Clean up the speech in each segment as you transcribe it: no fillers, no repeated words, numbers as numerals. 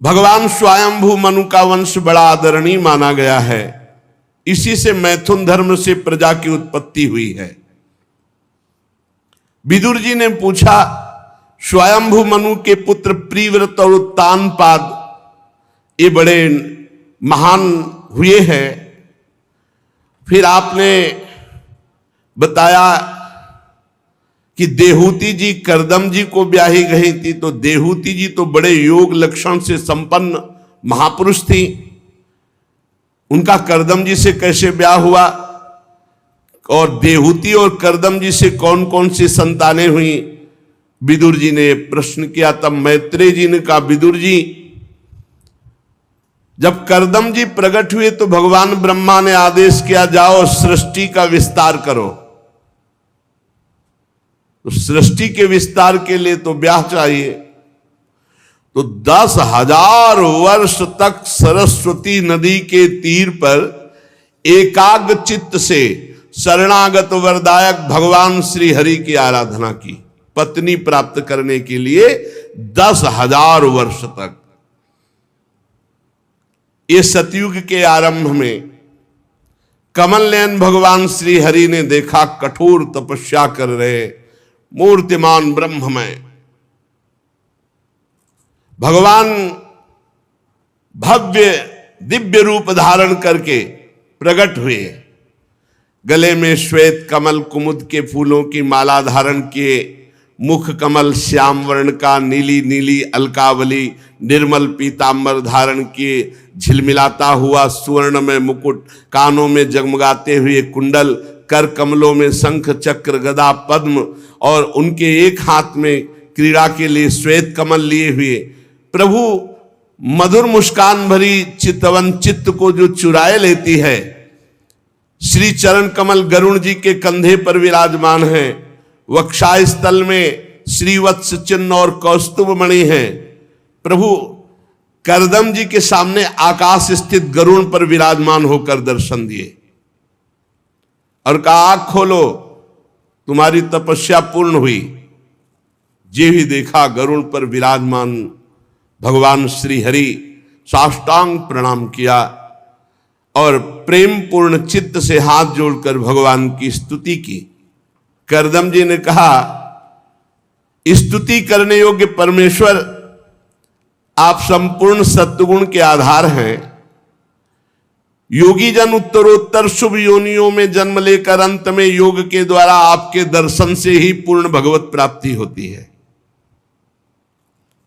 भगवान स्वयंभू मनु का वंश बड़ा आदरणीय माना गया है। इसी से मैथुन धर्म से प्रजा की उत्पत्ति हुई है। विदुर जी ने पूछा, स्वयंभू मनु के पुत्र प्रिव्रत और उत्तानपाद ये बड़े महान हुए हैं, फिर आपने बताया कि देहूति जी करदम जी को ब्याही गई थी, तो देहूति जी तो बड़े योग लक्षण से संपन्न महापुरुष थी, उनका करदम जी से कैसे ब्याह हुआ? और देहूति और करदम जी से कौन कौन सी संतानें हुई? विदुर जी ने प्रश्न किया। तब मैत्रेय जी ने कहा, विदुर जी जब करदम जी प्रकट हुए तो भगवान ब्रह्मा ने आदेश किया, जाओ सृष्टि का विस्तार करो। तो सृष्टि के विस्तार के लिए तो ब्याह चाहिए। तो 10,000 वर्ष तक सरस्वती नदी के तीर पर एकाग्र चित्त से शरणागत वरदायक भगवान श्री हरि की आराधना की, पत्नी प्राप्त करने के लिए 10,000 वर्ष तक। ये सतयुग के आरंभ में कमल नयन भगवान श्री हरि ने देखा, कठोर तपस्या कर रहे मूर्तिमान ब्रह्ममय भगवान भव्य दिव्य रूप धारण करके प्रकट हुए। गले में श्वेत कमल कुमुद के फूलों की माला धारण किए, मुख कमल श्याम वर्ण का, नीली नीली अलकावली निर्मल पीतांबर धारण किए, झिलमिलाता हुआ सुवर्ण में मुकुट, कानों में जगमगाते हुए कुंडल, कर कमलों में शंख चक्र गदा पद्म, और उनके एक हाथ में क्रीड़ा के लिए श्वेत कमल लिए हुए प्रभु मधुर मुस्कान भरी चितवन चित्त को जो चुराए लेती है, श्री चरण कमल गरुण जी के कंधे पर विराजमान है, वक्षाय स्थल में श्रीवत्स चिन्ह और कौस्तुभ मणि है। प्रभु करदम जी के सामने आकाश स्थित गरुण पर विराजमान होकर दर्शन दिए और कहा, आँख खोलो, तुम्हारी तपस्या पूर्ण हुई। जे ही देखा गरुण पर विराजमान भगवान श्री हरि, साष्टांग प्रणाम किया और प्रेम पूर्ण चित्त से हाथ जोड़कर भगवान की स्तुति की। करदम जी ने कहा, स्तुति करने योग्य परमेश्वर, आप संपूर्ण सत्वगुण के आधार हैं। योगी जन उत्तरोत्तर शुभ योनियों में जन्म लेकर अंत में योग के द्वारा आपके दर्शन से ही पूर्ण भगवत प्राप्ति होती है।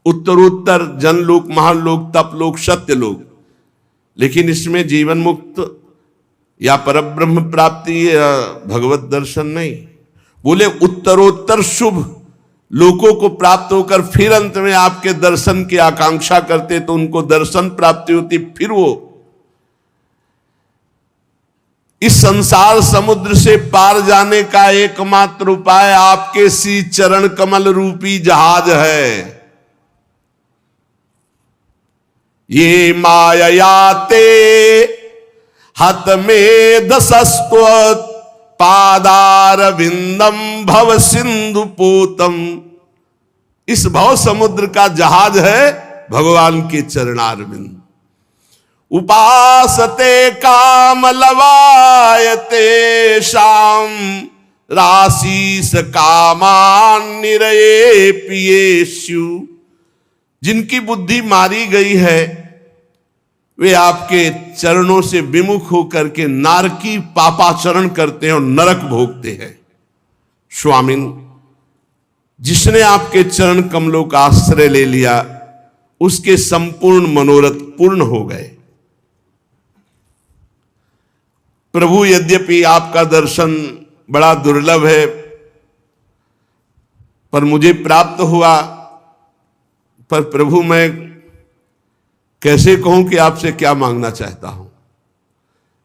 उत्तरोत्तर जनलोक, महालोक, तपलोक, सत्यलोक, लेकिन इसमें जीवन मुक्त या परब्रह्म प्राप्ति या भगवत दर्शन नहीं। बोले उत्तरोत्तर शुभ लोकों को प्राप्त होकर फिर अंत में आपके दर्शन की आकांक्षा करते तो उनको दर्शन प्राप्ति होती। फिर वो इस संसार समुद्र से पार जाने का एकमात्र उपाय आपके श्री चरण कमल रूपी जहाज है। ये माययाते हत में दशस्त्वत् पादार विंदम भव सिंधु पोतम। इस भव समुद्र का जहाज है भगवान के चरणारविंद। उपासते काम लवायते शाम राशीस कामान निरये पियेषु। जिनकी बुद्धि मारी गई है वे आपके चरणों से विमुख होकर के नारकी पापाचरण करते हैं और नरक भोगते हैं। स्वामिन, जिसने आपके चरण कमलों का आश्रय ले लिया उसके संपूर्ण मनोरथ पूर्ण हो गए। प्रभु, यद्यपि आपका दर्शन बड़ा दुर्लभ है पर मुझे प्राप्त हुआ, पर प्रभु मैं कैसे कहूं कि आपसे क्या मांगना चाहता हूं,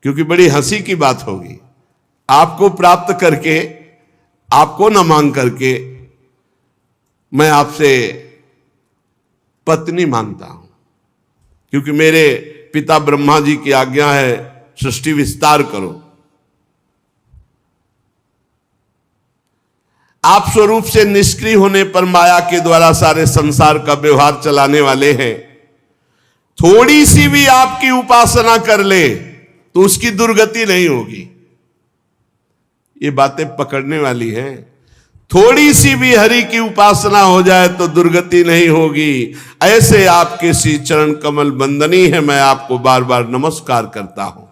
क्योंकि बड़ी हंसी की बात होगी आपको प्राप्त करके, आपको न मांग करके मैं आपसे पत्नी मांगता हूं, क्योंकि मेरे पिता ब्रह्मा जी की आज्ञा है सृष्टि विस्तार करो। आप स्वरूप से निष्क्रिय होने पर माया के द्वारा सारे संसार का व्यवहार चलाने वाले हैं। थोड़ी सी भी आपकी उपासना कर ले तो उसकी दुर्गति नहीं होगी। ये बातें पकड़ने वाली हैं। थोड़ी सी भी हरि की उपासना हो जाए तो दुर्गति नहीं होगी। ऐसे आपके श्री चरण कमल बंदनी है, मैं आपको बार बार नमस्कार करता हूं।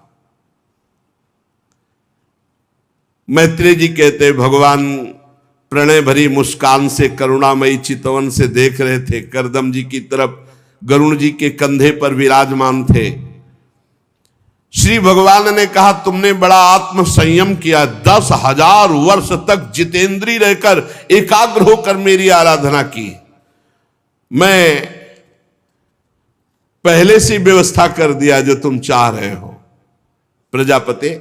मैत्रेय जी कहते, भगवान प्रणय भरी मुस्कान से करुणामयी चितवन से देख रहे थे। करदम जी की तरफ गरुण जी के कंधे पर विराजमान थे। श्री भगवान ने कहा, तुमने बड़ा आत्म संयम किया, 10,000 वर्ष तक जितेंद्रीय रहकर एकाग्र होकर मेरी आराधना की। मैं पहले से व्यवस्था कर दिया जो तुम चाह रहे हो। प्रजापति,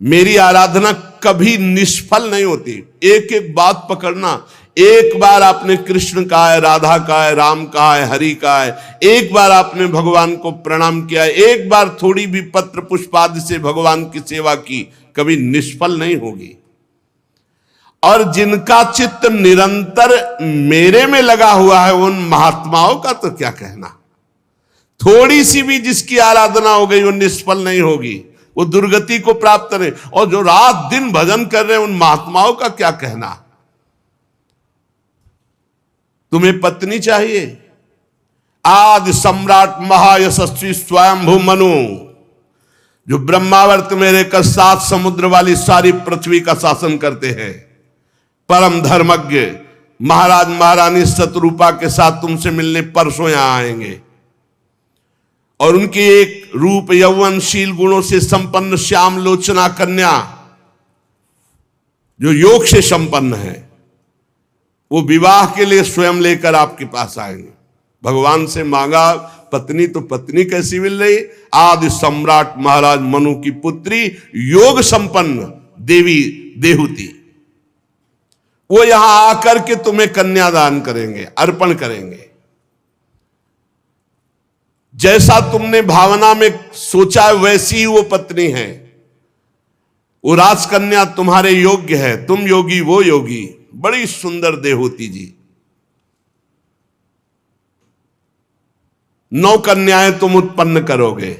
मेरी आराधना कभी निष्फल नहीं होती। एक एक बात पकड़ना। एक बार आपने कृष्ण कहा है, राधा कहा है, राम कहा है, हरि कहा है, एक बार आपने भगवान को प्रणाम किया है, एक बार थोड़ी भी पत्र पुष्पादि से भगवान की सेवा की, कभी निष्फल नहीं होगी। और जिनका चित्त निरंतर मेरे में लगा हुआ है, उन महात्माओं का तो क्या कहना। थोड़ी सी भी जिसकी आराधना हो गई वो निष्फल नहीं होगी, वो दुर्गति को प्राप्त नहीं। और जो रात दिन भजन कर रहे हैं उन महात्माओं का क्या कहना। तुम्हें पत्नी चाहिए, आदि सम्राट महायशस्वी स्वयंभू मनु, जो ब्रह्मावर्त में रहकर 7 समुद्र वाली सारी पृथ्वी का शासन करते हैं, परम धर्मज्ञ महाराज महारानी शतरूपा के साथ तुमसे मिलने परसों यहां आएंगे। और उनकी एक रूप यौवनशील गुणों से संपन्न श्याम लोचना कन्या, जो योग से संपन्न है, वो विवाह के लिए स्वयं लेकर आपके पास आएंगे। भगवान से मांगा पत्नी, तो पत्नी कैसी मिल रही। आदि सम्राट महाराज मनु की पुत्री, योग संपन्न देवी देहूति, वो यहां आकर के तुम्हें कन्यादान करेंगे, अर्पण करेंगे। जैसा तुमने भावना में सोचा है वैसी ही वो पत्नी है। वो राजकन्या तुम्हारे योग्य है, तुम योगी वो योगी। बड़ी सुंदर देहूति जी। 9 कन्याएं तुम उत्पन्न करोगे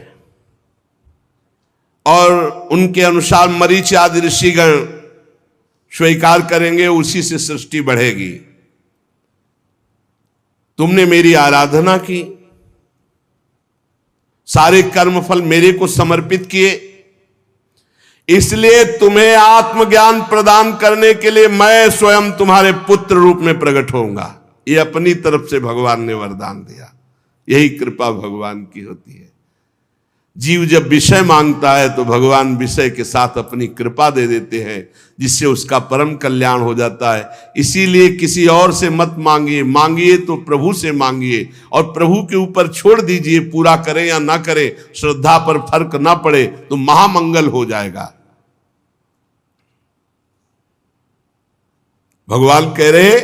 और उनके अनुसार मरीचि आदि ऋषिगण स्वीकार करेंगे, उसी से सृष्टि बढ़ेगी। तुमने मेरी आराधना की, सारे कर्मफल मेरे को समर्पित किए, इसलिए तुम्हें आत्मज्ञान प्रदान करने के लिए मैं स्वयं तुम्हारे पुत्र रूप में प्रकट होऊंगा। ये अपनी तरफ से भगवान ने वरदान दिया। यही कृपा भगवान की होती है। जीव जब विषय मांगता है तो भगवान विषय के साथ अपनी कृपा दे देते हैं, जिससे उसका परम कल्याण हो जाता है। इसीलिए किसी और से मत मांगिए, मांगिए तो प्रभु से मांगिए और प्रभु के ऊपर छोड़ दीजिए। पूरा करें या ना करें, श्रद्धा पर फर्क ना पड़े तो महामंगल हो जाएगा। भगवान कह रहे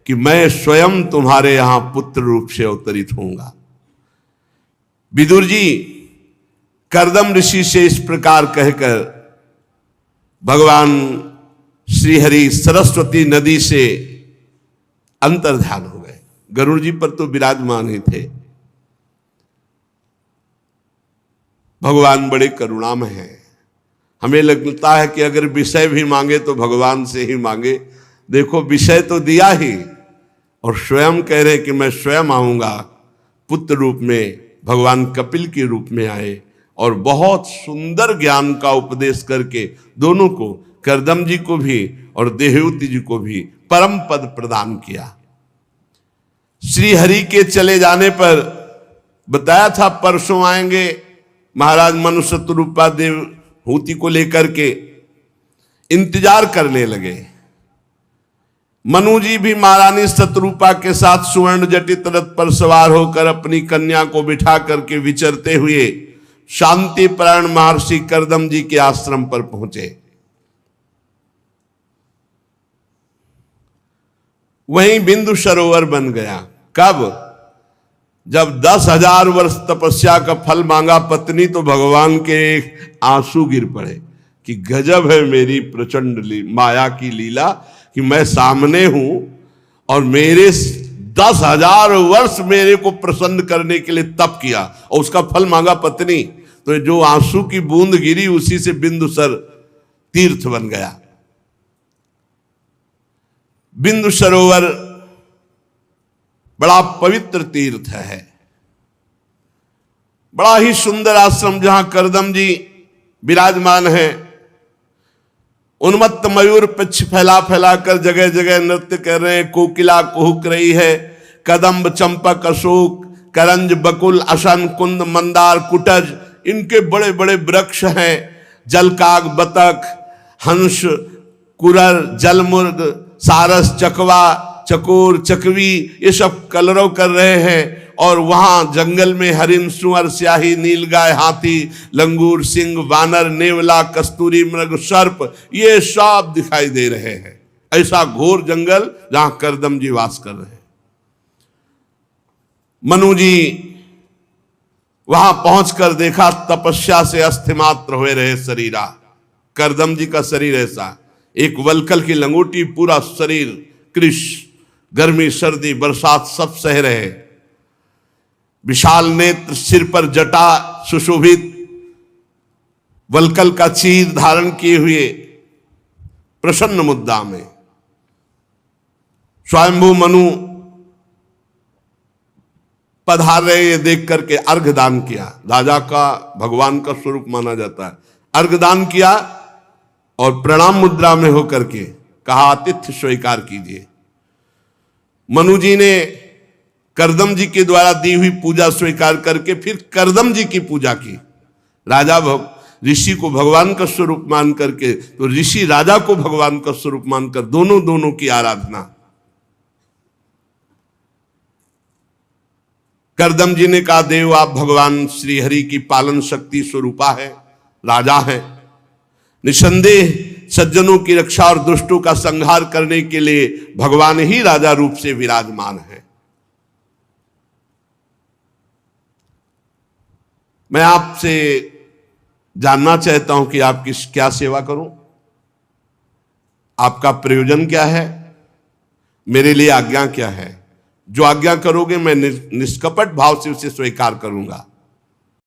कि मैं स्वयं तुम्हारे यहां पुत्र रूप से अवतरित होऊंगा। विदुर जी करदम ऋषि से इस प्रकार कहकर भगवान श्रीहरि सरस्वती नदी से अंतर्ध्यान हो गए। गरुड़ जी पर तो विराजमान ही थे। भगवान बड़े करुणामय हैं। हमें लगता है कि अगर विषय भी मांगे तो भगवान से ही मांगे। देखो विषय तो दिया ही, और स्वयं कह रहे कि मैं स्वयं आऊंगा पुत्र रूप में। भगवान कपिल के रूप में आए और बहुत सुंदर ज्ञान का उपदेश करके दोनों को, करदम जी को भी और देहूति जी को भी परम पद प्रदान किया। श्री हरि के चले जाने पर बताया था परसों आएंगे महाराज मनु शतरूपा देवहूति को लेकर के। इंतजार करने लगे। मनु जी भी महारानी शतरूपा के साथ सुवर्ण जटित रथ पर सवार होकर अपनी कन्या को बिठा करके विचरते हुए शांति परायण महर्षि करदम जी के आश्रम पर पहुंचे। वहीं बिंदु सरोवर बन गया। कब? जब 10,000 वर्ष तपस्या का फल मांगा पत्नी, तो भगवान के आंसू गिर पड़े कि गजब है मेरी प्रचंड माया की लीला कि मैं सामने हूं और मेरे 10,000 वर्ष मेरे को प्रसन्न करने के लिए तप किया और उसका फल मांगा पत्नी, तो जो आंसू की बूंद गिरी उसी से बिंदुसर तीर्थ बन गया। बिंदु सरोवर बड़ा पवित्र तीर्थ है, बड़ा ही सुंदर आश्रम जहां करदम जी विराजमान है। उन्मत्त मयूर पक्ष फैला फैला कर जगह जगह नृत्य कर रहे हैं, कोकिला कुहुक रही है। कदम्ब चंपक अशोक करंज बकुल असन कुंद मंदार कुटज, इनके बड़े बड़े वृक्ष हैं। जलकाग बतख हंस कुरर जलमुर्ग सारस चकवा चकोर चकवी ये सब कलरव कर रहे हैं। और वहां जंगल में हरिण सुअर स्याही नीलगाय हाथी लंगूर सिंह वानर नेवला कस्तूरी मृग सर्प ये सब दिखाई दे रहे हैं। ऐसा घोर जंगल जहां करदम जी वास कर रहे हैं। मनु जी वहां पहुंचकर देखा, तपस्या से अस्थिमात्र हुए रहे शरीरा। करदम जी का शरीर ऐसा, एक वलकल की लंगोटी, पूरा शरीर कृश, गर्मी सर्दी बरसात सब सह रहे। विशाल नेत्र, सिर पर जटा सुशोभित, वलकल का चीर धारण किए हुए प्रसन्न मुद्रा में स्वयंभू मनु पधार रहे। ये देख करके अर्घ दान किया। राजा का भगवान का स्वरूप माना जाता है। अर्घ दान किया और प्रणाम मुद्रा में होकर के कहा, आतिथ्य स्वीकार कीजिए। मनु जी ने करदम जी के द्वारा दी हुई पूजा स्वीकार करके फिर करदम जी की पूजा की। राजा ऋषि को भगवान का स्वरूप मान करके, तो ऋषि राजा को भगवान का स्वरूप मानकर दोनों की आराधना। करदम जी ने कहा, देव आप भगवान श्री हरि की पालन शक्ति स्वरूपा है, राजा है। निसंदेह सज्जनों की रक्षा और दुष्टों का संहार करने के लिए भगवान ही राजा रूप से विराजमान है। मैं आपसे जानना चाहता हूं कि आपकी क्या सेवा करूं, आपका प्रयोजन क्या है, मेरे लिए आज्ञा क्या है। जो आज्ञा करोगे मैं निष्कपट भाव से उसे स्वीकार करूंगा।